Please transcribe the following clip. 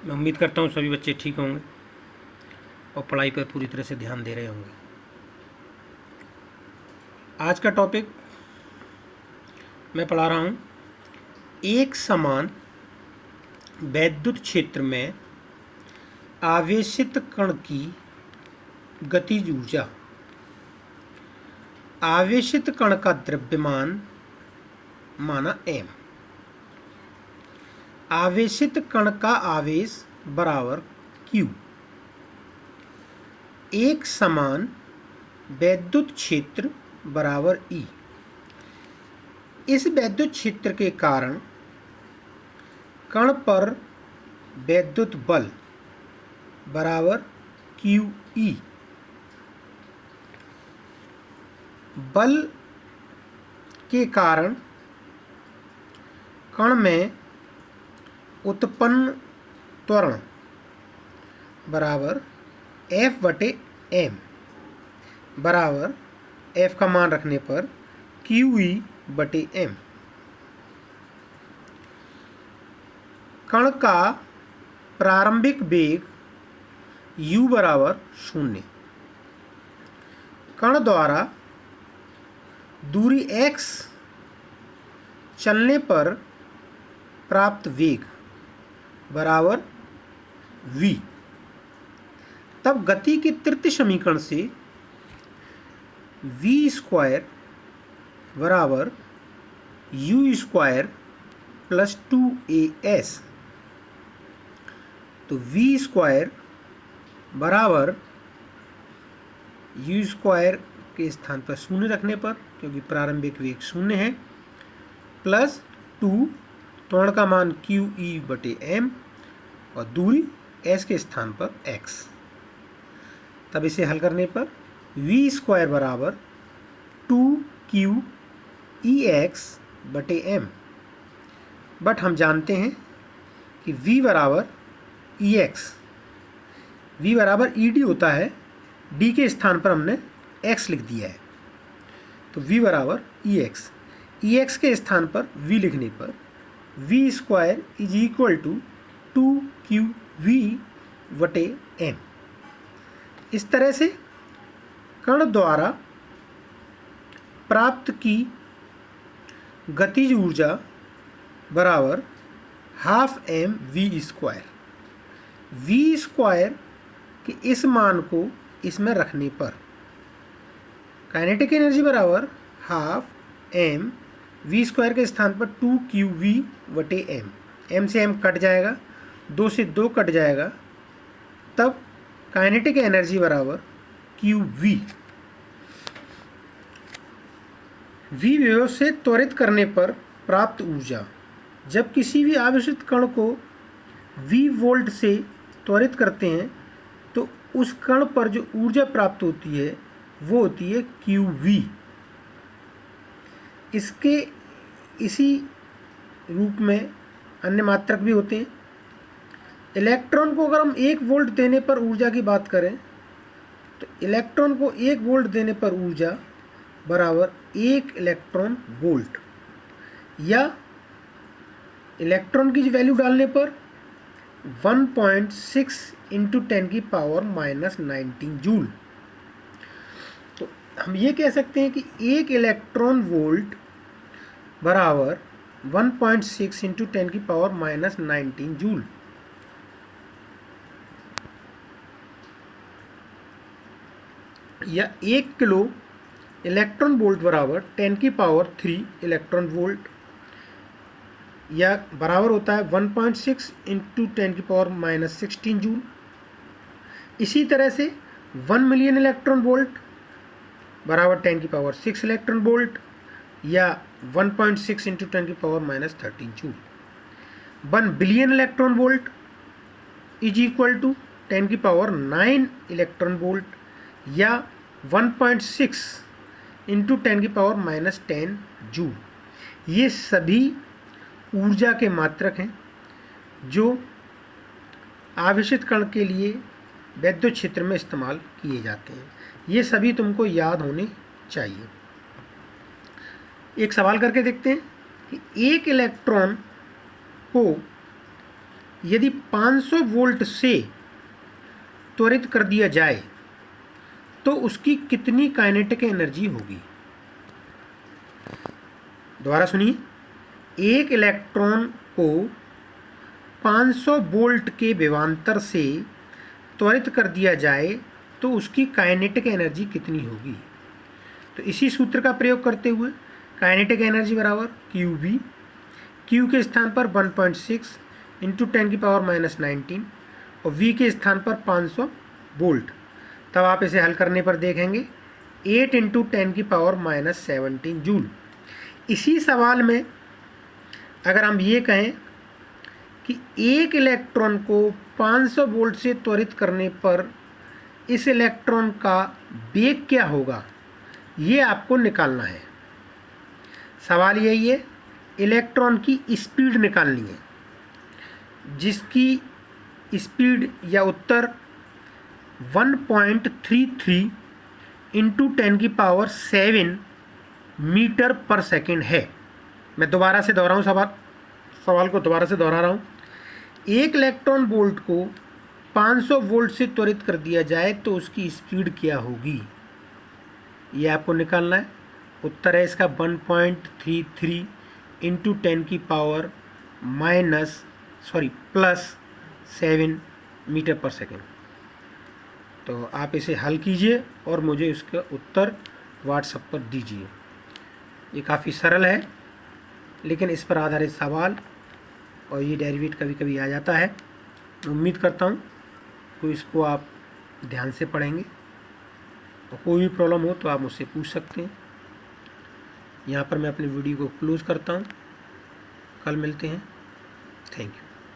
मैं उम्मीद करता हूँ सभी बच्चे ठीक होंगे और पढ़ाई पर पूरी तरह से ध्यान दे रहे होंगे। आज का टॉपिक मैं पढ़ा रहा हूँ, एक समान वैद्युत क्षेत्र में आवेशित कण की गतिज ऊर्जा। आवेशित कण का द्रव्यमान माना m। आवेशित कण का आवेश बराबर q। एक समान वैद्युत क्षेत्र बराबर E। इस वैद्युत क्षेत्र के कारण कण पर वैद्युत बल बराबर QE। बल के कारण कण में उत्पन्न त्वरण बराबर F/m बराबर F का मान रखने पर QE/m। कण का प्रारंभिक वेग u बराबर 0। कण द्वारा दूरी x चलने पर प्राप्त वेग बराबर v। तब गति के तृतीय समीकरण से v² बराबर u² प्लस 2as। तो v² बराबर u² के स्थान पर 0 रखने पर, क्योंकि प्रारंभिक वेग 0 है, प्लस 2 त्वरण का मान QE/m और दूरी s के स्थान पर x। तब इसे हल करने पर v² बराबर 2qEx/m। बट हम जानते हैं कि v बराबर Ex, v बराबर Ed होता है, d के स्थान पर हमने x लिख दिया है। तो v बराबर Ex, Ex के स्थान पर v लिखने पर v² is equal to 2qV/m। इस तरह से कण द्वारा प्राप्त की गतिज ऊर्जा बराबर ½ v²। के इस मान को इसमें रखने पर काइनेटिक एनर्जी बराबर ½ v² के स्थान पर 2qV/m। m से m कट जाएगा, 2 से 2 कट जाएगा, तब काइनेटिक एनर्जी बराबर qV। v विभव से त्वरित करने पर प्राप्त ऊर्जा। जब किसी भी आवेशित कण को v वोल्ट से त्वरित करते हैं तो उस कण पर जो ऊर्जा प्राप्त होती है वो होती है qV। इसके इसी रूप में अन्य मात्रक भी होते हैं। इलेक्ट्रॉन को अगर हम 1 वोल्ट देने पर ऊर्जा की बात करें तो इलेक्ट्रॉन को 1 वोल्ट देने पर ऊर्जा बराबर 1 इलेक्ट्रॉन वोल्ट, या इलेक्ट्रॉन की वैल्यू डालने पर 1.6 × 10⁻⁻19 जूल। तो हम ये कह सकते हैं कि 1 इलेक्ट्रॉन वोल्ट बराबर 1.6 × 10⁻⁻19 जूल। या 1 किलो इलेक्ट्रॉन वोल्ट बराबर 10⁻³ इलेक्ट्रॉन वोल्ट, या बराबर होता है 1.6 × 10⁻⁻16 जूल। इसी तरह से 1 मिलियन इलेक्ट्रॉन वोल्ट बराबर 10⁻6 इलेक्ट्रॉन वोल्ट, या 1.6 × 10⁻13 joule. 1 billion electron volt is equal to 10⁹ electron volt, या 1.6 × 10⁻10 जूल। ये सभी ऊर्जा के मात्रक हैं जो आवेशित कण के लिए वैद्युत क्षेत्र में इस्तेमाल किए जाते हैं। ये सभी तुमको याद होने चाहिए। एक सवाल करके देखते हैं कि एक इलेक्ट्रॉन को यदि 500 वोल्ट से त्वरित कर दिया जाए तो उसकी कितनी काइनेटिक एनर्जी होगी। दोबारा सुनिए, एक इलेक्ट्रॉन को 500 वोल्ट के विभवांतर से त्वरित कर दिया जाए तो उसकी काइनेटिक एनर्जी कितनी होगी। तो इसी सूत्र का प्रयोग करते हुए काइनेटिक एनर्जी बराबर QV, Q के स्थान पर 1.6 इंटू 10⁻⁻19 और V के स्थान पर 500 वोल्ट। तब आप इसे हल करने पर देखेंगे 8 इंटू 10⁻⁻17 जूल। इसी सवाल में अगर हम ये कहें कि एक इलेक्ट्रॉन को 500 वोल्ट से त्वरित करने पर इस इलेक्ट्रॉन का वेग क्या होगा, ये आपको निकालना है। सवाल यही है, इलेक्ट्रॉन की स्पीड निकालनी है, जिसकी स्पीड या उत्तर 1.33 इंटू 10⁻7 मीटर पर सेकेंड है। मैं दोबारा से दोहराऊँ, सवाल को दोबारा से दोहरा रहा हूँ। एक इलेक्ट्रॉन वोल्ट को 500 वोल्ट से त्वरित कर दिया जाए तो उसकी स्पीड क्या होगी, ये आपको निकालना है। उत्तर है इसका 1.33 इंटू 10⁻+7 मीटर पर सेकेंड। तो आप इसे हल कीजिए और मुझे उसका उत्तर व्हाट्सएप पर दीजिए। ये काफ़ी सरल है, लेकिन इस पर आधारित सवाल और ये डेरिवेट कभी कभी आ जाता है। उम्मीद करता हूँ तो इसको आप ध्यान से पढ़ेंगे और कोई भी प्रॉब्लम हो तो आप मुझसे पूछ सकते हैं। यहाँ पर मैं अपनी वीडियो को क्लोज़ करता हूँ। कल मिलते हैं। Thank you.